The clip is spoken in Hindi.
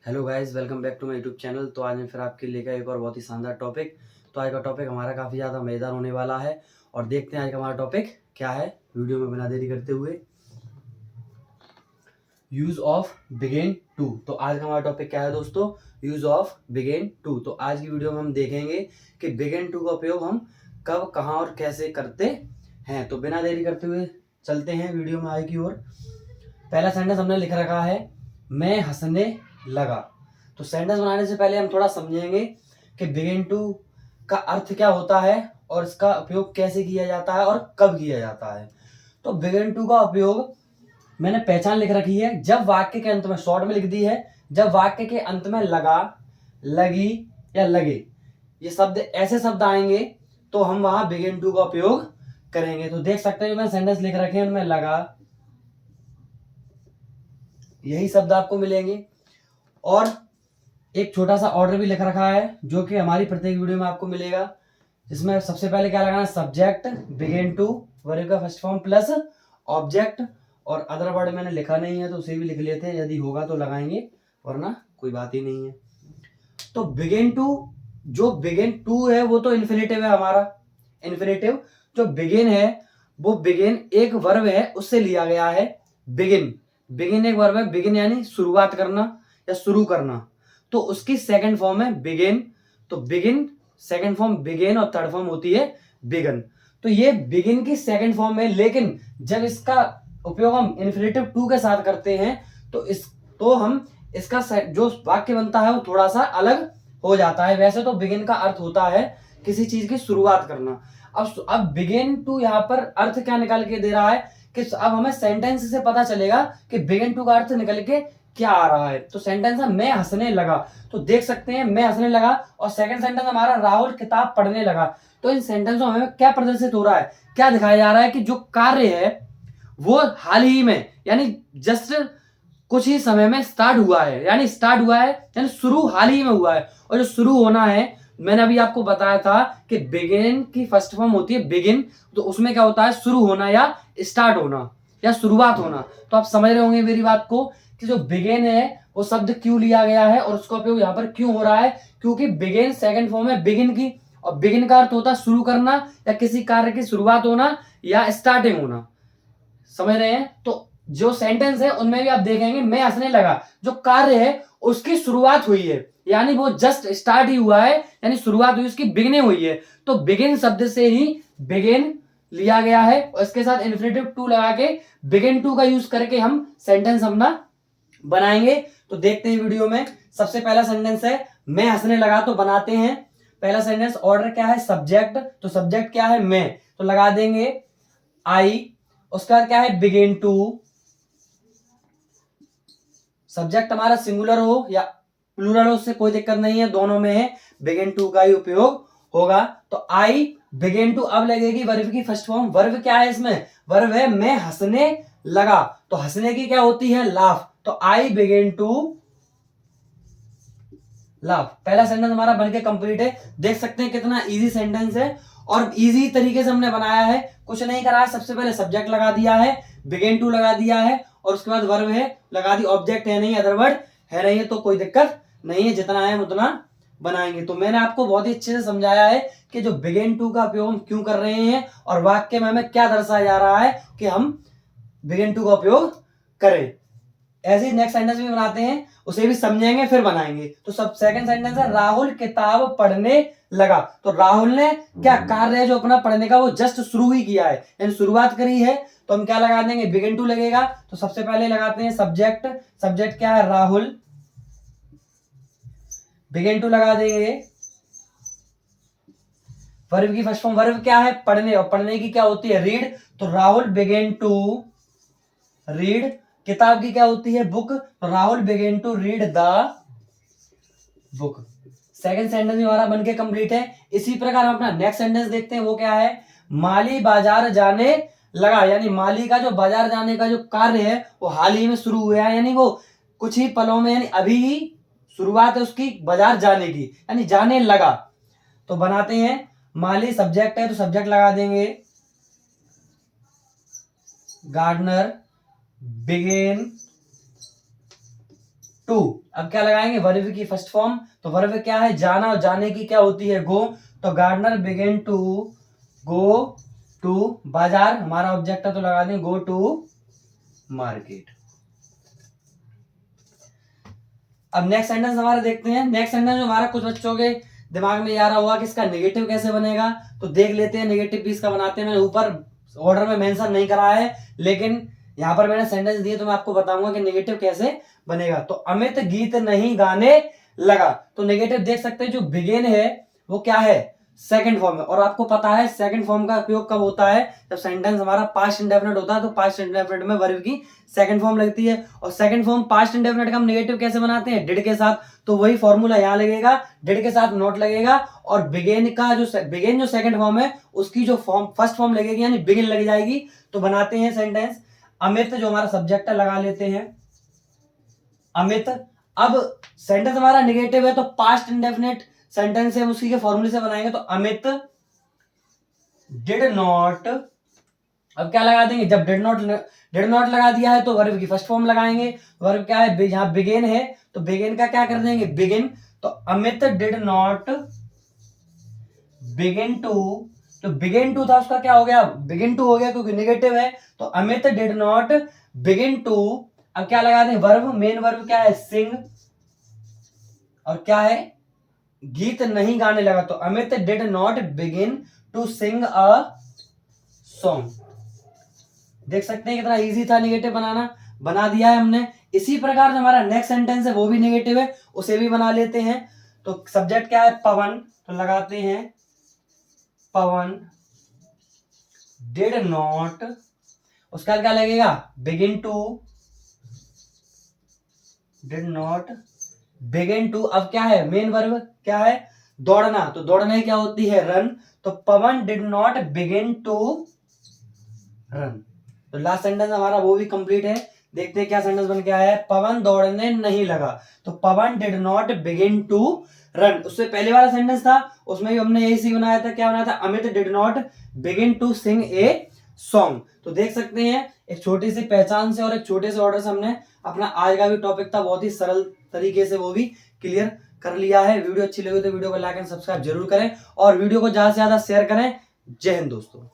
Hello guys, welcome back to my YouTube channel. तो आज मैं फिर आपके लिए एक और बहुत ही शानदार टॉपिक। तो आज का टॉपिक हमारा काफ़ी ज़्यादा मज़ेदार होने वाला है और देखते हैं आज का हमारा टॉपिक क्या है। वीडियो में बिना देरी करते हुए यूज़ ऑफ बिगिन टू। तो आज का हमारा टॉपिक क्या है दोस्तों? Use of begin to. तो आज की वीडियो में हम देखेंगे कि बिगिन टू का उपयोग हम कब, कहाँ और कैसे करते हैं। तो बिना देरी करते हुए चलते हैं वीडियो में आगे की ओर। पहला सेंटेंस हमने लिख रखा है, मैं हंसने लगा। तो सेंटेंस बनाने से पहले हम थोड़ा समझेंगे कि बिगिन टू का अर्थ क्या होता है और इसका उपयोग कैसे किया जाता है और कब किया जाता है। तो बिगिन टू का उपयोग मैंने पहचान लिख रखी है, जब वाक्य के अंत में, शॉर्ट में लिख दी है, जब वाक्य के अंत में लगा, लगी या लगे ये शब्द, ऐसे शब्द आएंगे तो हम वहां बिगिन टू का उपयोग करेंगे। तो देख सकते हैं मैं सेंटेंस लिख रखे हैं, उनमें लगा, यही शब्द आपको मिलेंगे। और एक छोटा सा ऑर्डर भी लिख रखा है जो कि हमारी प्रत्येक वीडियो में आपको मिलेगा, जिसमें सबसे पहले क्या लगाना है, सब्जेक्ट, बिगिन टू, वर्ब का फर्स्ट फॉर्म प्लस ऑब्जेक्ट। और अदर वर्ड मैंने लिखा नहीं है तो उसे भी लिख लेते हैं, यदि होगा तो लगाएंगे वरना कोई बात ही नहीं है। तो बिगिन टू, जो बिगिन टू है वो तो इन्फिनेटिव है हमारा। इन्फिनेटिव जो बिगिन है वो बिगिन एक वर्ब है, उससे लिया गया है। बिगिन, बिगिन एक वर्ब है, बिगिन यानी शुरुआत करना या शुरू करना। तो उसकी सेकंड फॉर्म है बिगिन। तो बिगिन सेकंड फॉर्म बिगिन और थर्ड फॉर्म होती है बिगन। तो ये बिगिन की सेकंड फॉर्म है, लेकिन जब इसका उपयोग हम इन्फिनेटिव टू के साथ करते हैं तो हम इसका जो वाक्य बनता है वो थोड़ा सा अलग हो जाता है। वैसे तो बिगिन का अर्थ होता है किसी चीज की शुरुआत करना। अब बिगिन टू यहाँ पर अर्थ क्या निकाल के दे रहा है कि अब हमें सेंटेंस से पता चलेगा कि बिगिन टू का अर्थ निकल के क्या आ रहा है। तो सेंटेंस है मैं हंसने लगा। तो देख सकते हैं मैं हंसने लगा, और सेकंड सेंटेंस हमारा राहुल किताब पढ़ने लगा। तो इन सेंटेंसों में क्या प्रदर्शित हो रहा है, क्या दिखाया जा रहा है कि जो कार्य है वो हाल ही में, यानी जस्ट कुछ ही समय में स्टार्ट हुआ है, यानी शुरू हाल ही में हुआ है। और जो शुरू होना है, मैंने अभी आपको बताया था कि बिगिन की फर्स्ट फॉर्म होती है बिगिन। तो उसमें क्या होता है, शुरू होना या स्टार्ट होना या शुरुआत होना। तो आप समझ रहे होंगे मेरी बात को कि जो बिगिन है वो शब्द क्यों लिया गया है और उसका उपयोग यहाँ पर क्यों हो रहा है। क्योंकि बिगिन सेकंड फॉर्म है बिगिन की, और बिगिन का अर्थ होता है शुरू करना या किसी कार्य की शुरुआत होना या स्टार्टिंग होना। समझ रहे हैं? तो जो सेंटेंस है उनमें भी आप देखेंगे मैं हंसने लगा, जो कार्य है उसकी शुरुआत हुई है, यानी वो जस्ट स्टार्ट ही हुआ है, यानी शुरुआत हुई, उसकी बिगिनिंग हुई है। तो बिगिन शब्द से ही बिगिन लिया गया है, और इसके साथ इन्फिनेटिव टू लगा के बिगिन टू का यूज करके हम सेंटेंस अपना बनाएंगे। तो देखते हैं वीडियो में। सबसे पहला सेंटेंस है मैं हंसने लगा, तो बनाते हैं। पहला सेंटेंस ऑर्डर क्या है, सब्जेक्ट। तो सब्जेक्ट क्या है, मैं, तो लगा देंगे आई। उसका क्या है, बिगिन टू। सब्जेक्ट हमारा सिंगुलर हो या प्लूरल हो उससे कोई दिक्कत नहीं है, दोनों में है, बिगिन टू का ही उपयोग होगा। तो आई बिगिन टू, अब लगेगी वर्ब की फर्स्ट फॉर्म। वर्ब क्या है इसमें, वर्ब है मैं हंसने लगा। तो हंसने की क्या होती है, लाफ। तो आई बिगिन टू लाफ। पहला सेंटेंस हमारा बनके कंप्लीट है। देख सकते हैं कितना इजी सेंटेंस है और इजी तरीके से हमने बनाया है, कुछ नहीं करा है। सबसे पहले सब्जेक्ट लगा दिया है, बिगिन टू लगा दिया है, और उसके बाद वर्ब है लगा दी। ऑब्जेक्ट है नहीं, अदर वर्ड है नहीं, तो कोई दिक्कत नहीं है, जितना है उतना बनाएंगे। तो मैंने आपको बहुत ही अच्छे से समझाया है कि जो बिगिन टू का उपयोग हम क्यों कर रहे हैं और वाक्य में हमें क्या दर्शाया जा रहा है कि हम बिगिन टू का उपयोग करें। ऐसे ही नेक्स्ट सेंटेंस भी बनाते हैं, उसे भी समझेंगे फिर बनाएंगे। तो सब सेकंड सेंटेंस है राहुल किताब पढ़ने लगा। तो राहुल ने क्या कार्य है जो अपना पढ़ने का वो जस्ट शुरू ही किया है, यानी शुरुआत करी है। तो हम क्या लगा देंगे, बिगिन टू लगेगा। तो सबसे पहले लगाते हैं सब्जेक्ट। सब्जेक्ट क्या है, राहुल, बिगिन टू लगा देंगे। वर्ब की फर्स्ट फॉर्म, वर्ब क्या है, पढ़ने, और पढ़ने की क्या होती है, रीड। तो राहुल बिगिन टू रीड। किताब की क्या होती है, बुक। तो Rahul begin to read the book. Second sentence भी हमारा बनके कंप्लीट है। इसी प्रकार हम अपना नेक्स्ट सेंटेंस देखते हैं, वो क्या है, माली बाजार जाने लगा। यानी माली का जो बाजार जाने का जो कार्य है वो हाल ही में शुरू हुआ है, यानी वो कुछ ही पलों में, यानी अभी ही शुरुआत है उसकी बाजार जाने की, यानी जाने लगा। तो बनाते हैं, माली सब्जेक्ट है तो सब्जेक्ट लगा देंगे गार्डनर बिगिन टू। अब क्या लगाएंगे, वर्ब की फर्स्ट फॉर्म। तो वर्ब क्या है, जाना, और जाने की क्या होती है, गो। तो gardener began to go to bazaar, हमारा ऑब्जेक्ट है तो लगा दें गो टू मार्केट। अब नेक्स्ट सेंटेंस हमारा देखते हैं। नेक्स्ट सेंटेंस हमारा कुछ बच्चों के दिमाग में आ रहा होगा कि इसका नेगेटिव कैसे बनेगा, तो देख लेते हैं नेगेटिव भी इसका बनाते हैं। मैंने ऊपर ऑर्डर में मेंशन नहीं करा है, लेकिन यहाँ पर मैंने सेंटेंस दिए तो मैं आपको बताऊंगा कि नेगेटिव कैसे बनेगा। तो अमित गीत नहीं गाने लगा, तो नेगेटिव देख सकते हैं, जो बिगिन है वो क्या है, सेकंड फॉर्म है। और आपको पता है सेकंड फॉर्म का उपयोग कब होता है, जब सेंटेंस हमारा पास्ट इंडेफिनिट होता है। तो पास्ट इंडेफिनिट में वर्ब की सेकंड फॉर्म लगती है। और सेकंड फॉर्म पास्ट इंडेफिनिट का हम नेगेटिव कैसे बनाते हैं, डिड के साथ। तो वही फॉर्मूला यहाँ लगेगा, डिड के साथ नॉट लगेगा, और बिगेन का जो सेकंड फॉर्म है उसकी जो फॉर्म फर्स्ट फॉर्म लगेगी, यानी बिगिन लग जाएगी। तो बनाते हैं सेंटेंस। अमित जो हमारा सब्जेक्ट है लगा लेते हैं अमित। अब सेंटेंस हमारा नेगेटिव है तो पास्ट इंडेफिनिट सेंटेंस है, उसी के फॉर्मूले से बनाएंगे। तो अमित डिड नॉट, अब क्या लगा देंगे, जब डिड नॉट लगा दिया है तो वर्ब की फर्स्ट फॉर्म लगाएंगे। वर्ब क्या है, यहां बिगिन है तो बिगिन का क्या कर देंगे, बिगिन। तो Amit did not begin to, तो बिगिन टू था उसका क्या हो गया, बिगिन टू हो गया क्योंकि नेगेटिव है। तो Amit did not begin to, अब क्या लगा दें, वर्ब, मेन वर्ब क्या है, सिंग, और क्या है, गीत नहीं गाने लगा। तो Amit did not begin to sing a song. देख सकते हैं कितना इजी था नेगेटिव बनाना, बना दिया है हमने। इसी प्रकार जो हमारा नेक्स्ट सेंटेंस है वो भी नेगेटिव है, उसे भी बना लेते हैं। तो सब्जेक्ट क्या है, पवन, तो लगाते हैं पवन डिड नॉट, उसका क्या लगेगा, begin to, did not begin to. अब क्या है, मेन वर्ब क्या है, दौड़ना, तो दौड़ना क्या होती है, रन। तो Pawan did not begin to run. तो लास्ट सेंटेंस हमारा वो भी कंप्लीट है। देखते हैं क्या सेंटेंस बन के आया है, पवन दौड़ने नहीं लगा। तो Pawan did not begin to run. उससे पहले वाला सेंटेंस था उसमें भी हमने यही सी बनाया था, क्या बनाया था, Amit did not begin to sing a song. तो देख सकते हैं एक छोटी सी पहचान से और एक छोटे से ऑर्डर से हमने अपना आज का भी टॉपिक था बहुत ही सरल तरीके से वो भी क्लियर कर लिया है। वीडियो अच्छी लगी तो वीडियो को लाइक एंड सब्सक्राइब जरूर करें, और वीडियो को ज्यादा से ज्यादा शेयर करें। जय हिंद दोस्तों।